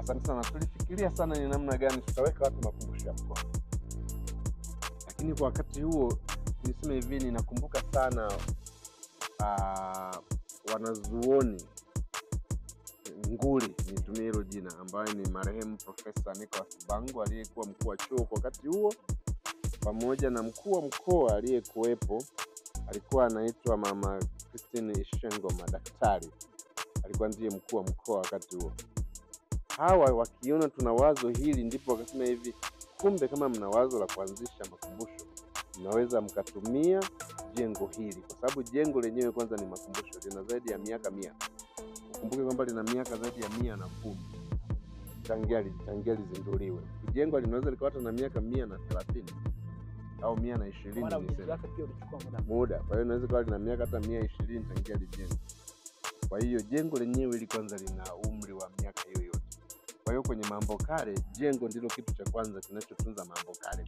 Asante sana. Tulifikiria sana ni namna gani tutaweka watu makumbusho ya mkoa. Lakini kwa wakati huo niseme hivi, ninakumbuka sana wanazuoni nguli, nitumie hilo jina, ambaye ni marehemu Profesa Nicholas Bango aliyekuwa mkuu wa chuo kwa wakati huo, pamoja na mkuu wa mkoa aliyekuwepo alikuwa anaitwa Mama Christine Ishengo Madaktari, alikuwa ndiye mkuu wa mkoa wakati huo. Hawa wakiona tuna wazo hili, ndipo wakasema hivi, kumbe kama mna wazo la kuanzisha makumbusho, mnaweza mkatumia jengo hili, kwa sababu jengo lenyewe kwanza ni makumbusho, lina zaidi ya miaka 100. Ukumbuke kwamba lina miaka zaidi ya 110 tangia lizinduliwe. Jengo linaweza likawa na miaka 130 au 120 niseme. Muda. Kwa hiyo inaweza kuwa lina miaka hata 120 tangia lijengwa. Kwa hiyo jengo lenyewe kwanza lina umri wa miaka hiyo yote. Kwa hiyo kwenye mambo kale, jengo ndilo kitu cha kwanza kinachotunza mambo kale.